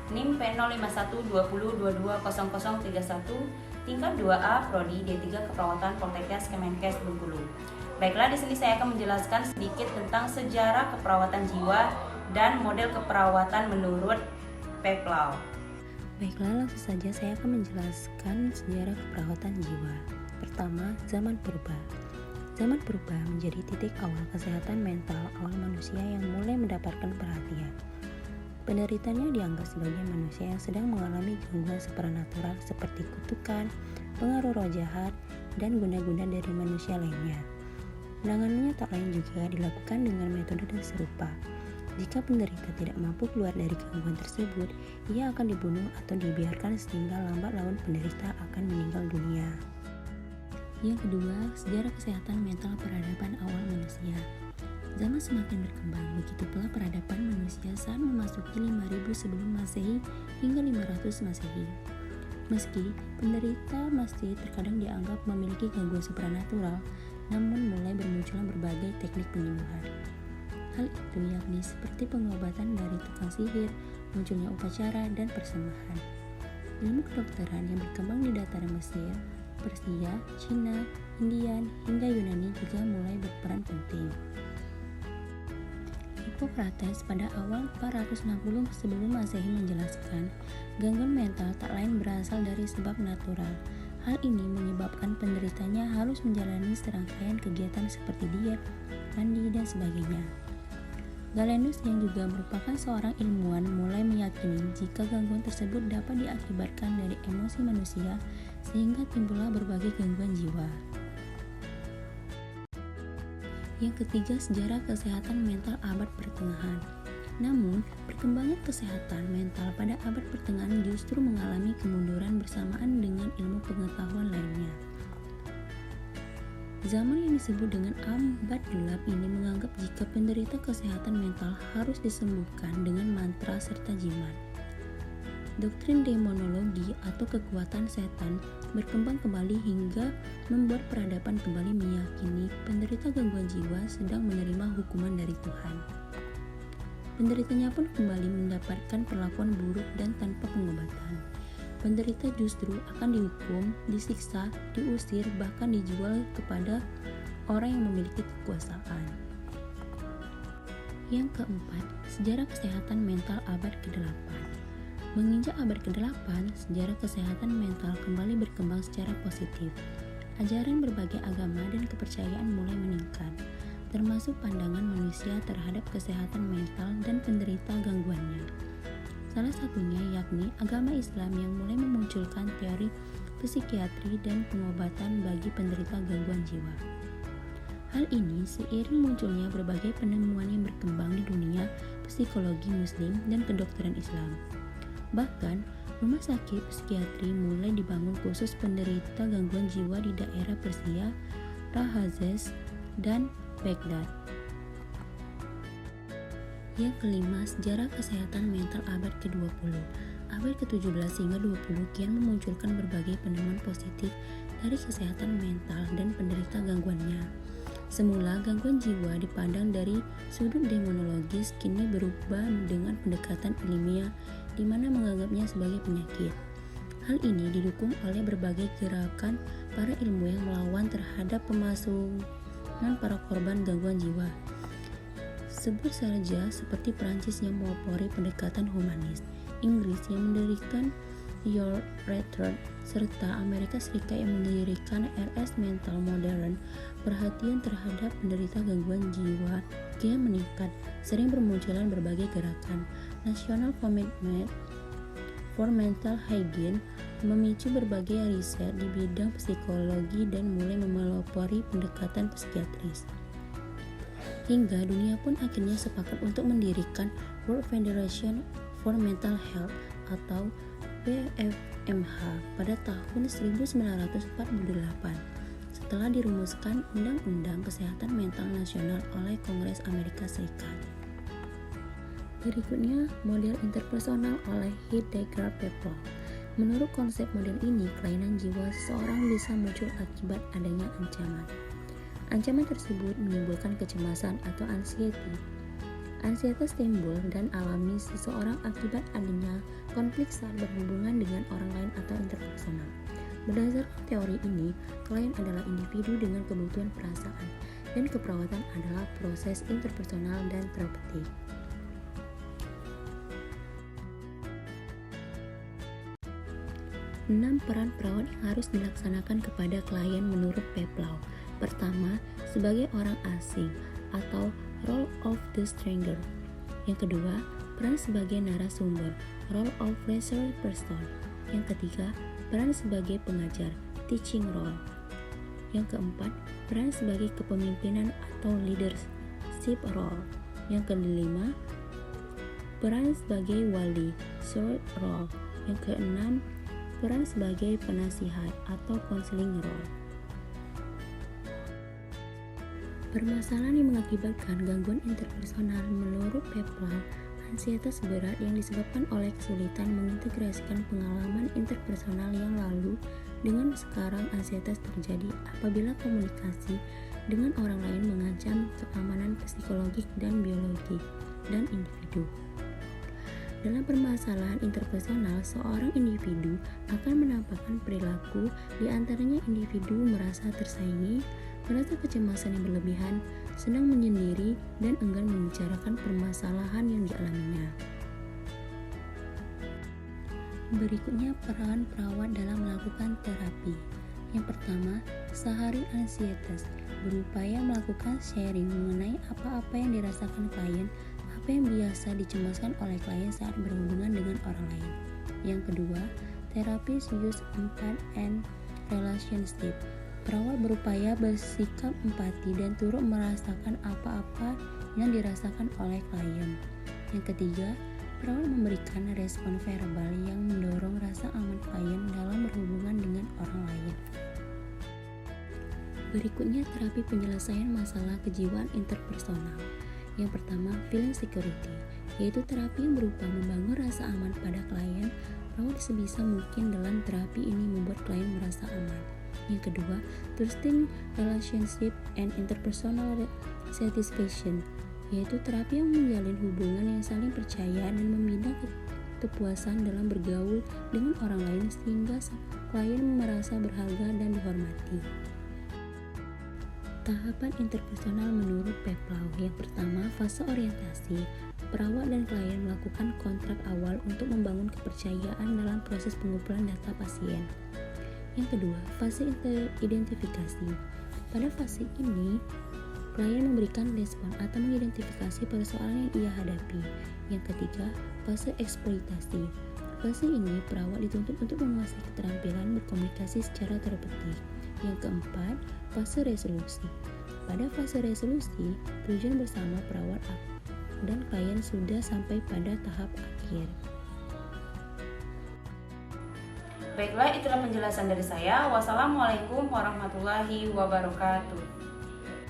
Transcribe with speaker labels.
Speaker 1: NIM P05120220031, tingkat 2A, Prodi D3 Keperawatan Poltekkes Kemenkes Bengkulu. Baiklah, di sini saya akan menjelaskan sedikit tentang sejarah keperawatan jiwa dan model keperawatan menurut Peklau.
Speaker 2: Baiklah, langsung saja saya akan menjelaskan sejarah keperawatan jiwa. Pertama, zaman purba. Zaman purba menjadi titik awal kesehatan mental awal manusia yang mulai mendapatkan perhatian. Penderitanya dianggap sebagai manusia yang sedang mengalami gangguan supranatural seperti kutukan, pengaruh roh jahat, dan guna-guna dari manusia lainnya. Penanganannya tak lain juga dilakukan dengan metode yang serupa. Jika penderita tidak mampu keluar dari gangguan tersebut, ia akan dibunuh atau dibiarkan sehingga lambat laun penderita akan meninggal dunia. Yang kedua, sejarah kesehatan mental peradaban awal manusia. Zaman semakin berkembang, begitu pula peradaban manusia saat memasuki 5000 sebelum Masehi hingga 500 Masehi. Meski penderita masih terkadang dianggap memiliki gangguan supranatural, namun mulai bermunculan berbagai teknik penyembuhan. Hal itu yakni seperti pengobatan dari tukang sihir, munculnya upacara, dan persembahan. Ilmu kedokteran yang berkembang di dataran Mesir, Persia, Cina, India, hingga Yunani juga mulai berperan penting. Hippocrates pada awal 460 sebelum Masehi menjelaskan, gangguan mental tak lain berasal dari sebab natural. Hal ini menyebabkan penderitanya harus menjalani serangkaian kegiatan seperti diet, mandi, dan sebagainya. Galenus yang juga merupakan seorang ilmuwan mulai meyakini jika gangguan tersebut dapat diakibatkan dari emosi manusia sehingga timbullah berbagai gangguan jiwa. Yang ketiga, sejarah kesehatan mental abad pertengahan. Namun, perkembangan kesehatan mental pada abad pertengahan justru mengalami kemunduran bersamaan dengan ilmu pengetahuan lainnya. Zaman yang disebut dengan abad gelap ini menganggap jika penderita kesehatan mental harus disembuhkan dengan mantra serta jimat. Doktrin demonologi atau kekuatan setan berkembang kembali hingga membuat peradaban kembali meyakini penderita gangguan jiwa sedang menerima hukuman dari Tuhan. Penderitanya pun kembali mendapatkan perlakuan buruk dan tanpa pengobatan. Penderita justru akan dihukum, disiksa, diusir, bahkan dijual kepada orang yang memiliki kekuasaan. Yang keempat, sejarah kesehatan mental abad ke-8. Menginjak abad ke-8, sejarah kesehatan mental kembali berkembang secara positif. Ajaran berbagai agama dan kepercayaan mulai meningkat, termasuk pandangan manusia terhadap kesehatan mental dan penderita gangguannya. Salah satunya yakni agama Islam yang mulai memunculkan teori psikiatri dan pengobatan bagi penderita gangguan jiwa. Hal ini seiring munculnya berbagai penemuan yang berkembang di dunia psikologi Muslim dan kedokteran Islam. Bahkan, rumah sakit psikiatri mulai dibangun khusus penderita gangguan jiwa di daerah Persia, Rahazes, dan Baghdad. Yang kelima, sejarah kesehatan mental abad ke-20. Abad ke-17 hingga 20 kian memunculkan berbagai penemuan positif dari kesehatan mental dan penderita gangguannya. Semula gangguan jiwa dipandang dari sudut demonologis, kini berubah dengan pendekatan ilmiah di mana menganggapnya sebagai penyakit. Hal ini didukung oleh berbagai gerakan para ilmuwan melawan terhadap pemasungan para korban gangguan jiwa. Sebut saja seperti Prancis yang melopori pendekatan humanis, Inggris yang mendirikan Your Retreat, serta Amerika Serikat yang mendirikan RS Mental Modern. Perhatian terhadap penderita gangguan jiwa kian meningkat, sering bermunculan berbagai gerakan. National Commitment for Mental Hygiene memicu berbagai riset di bidang psikologi dan mulai memelopori pendekatan psikiatris. Hingga dunia pun akhirnya sepakat untuk mendirikan World Federation for Mental Health atau WFMH pada tahun 1948 setelah dirumuskan Undang-Undang Kesehatan Mental Nasional oleh Kongres Amerika Serikat. Berikutnya, model interpersonal oleh Heidegger Peplau. Menurut konsep model ini, kelainan jiwa seseorang bisa muncul akibat adanya ancaman. Ancaman tersebut menimbulkan kecemasan atau anxiety. Ansietas timbul dan alami seseorang akibat adanya konflik saat berhubungan dengan orang lain atau interpersonal. Berdasarkan teori ini, klien adalah individu dengan kebutuhan perasaan, dan keperawatan adalah proses interpersonal dan terapeutik. 6 peran perawat yang harus dilaksanakan kepada klien menurut Peplau. Pertama, sebagai orang asing atau role of the stranger. Yang kedua, peran sebagai narasumber, role of research person. Yang ketiga, peran sebagai pengajar, teaching role. Yang keempat, peran sebagai kepemimpinan atau leadership role. Yang kelima, peran sebagai wali, steward role. Yang keenam, peran sebagai penasihat atau counseling role. Permasalahan yang mengakibatkan gangguan interpersonal menurut Peplau, ansietas berat yang disebabkan oleh kesulitan mengintegrasikan pengalaman interpersonal yang lalu dengan sekarang. Ansietas terjadi apabila komunikasi dengan orang lain mengancam keamanan psikologis dan biologis dan individu. Dalam permasalahan interpersonal, seorang individu akan menampakkan perilaku, di antaranya individu merasa tersaingi, merasa kecemasan yang berlebihan, senang menyendiri, dan enggan membicarakan permasalahan yang dialaminya. Berikutnya peran perawat dalam melakukan terapi. Yang pertama, sehari ansietas berupaya melakukan sharing mengenai apa-apa yang dirasakan klien, apa yang biasa dicemaskan oleh klien saat berhubungan dengan orang lain. Yang kedua, terapi use empathy and relationship. Perawat berupaya bersikap empati dan turut merasakan apa-apa yang dirasakan oleh klien. Yang ketiga, perawat memberikan respon verbal yang mendorong rasa aman klien dalam berhubungan dengan orang lain. Berikutnya terapi penyelesaian masalah kejiwaan interpersonal. Yang pertama, feeling security, yaitu terapi yang berupa membangun rasa aman pada klien. Perawat sebisa mungkin dalam terapi ini membuat klien merasa aman. Yang kedua, trusting relationship and interpersonal satisfaction, yaitu terapi yang menjalin hubungan yang saling percaya dan membina kepuasan dalam bergaul dengan orang lain sehingga klien merasa berharga dan dihormati. Tahapan interpersonal menurut Peplau. Yang pertama, fase orientasi. Perawat dan klien melakukan kontrak awal untuk membangun kepercayaan dalam proses pengumpulan data pasien. Yang kedua, fase identifikasi. Pada fase ini, klien memberikan respon atau mengidentifikasi persoalan yang ia hadapi. Yang ketiga, fase eksploitasi. Fase ini, perawat dituntut untuk menguasai keterampilan berkomunikasi secara terapeutik. Yang keempat, fase resolusi. Pada fase resolusi, tujuan bersama perawat dan klien sudah sampai pada tahap akhir.
Speaker 1: Baiklah, itulah penjelasan dari saya. Wassalamualaikum warahmatullahi wabarakatuh.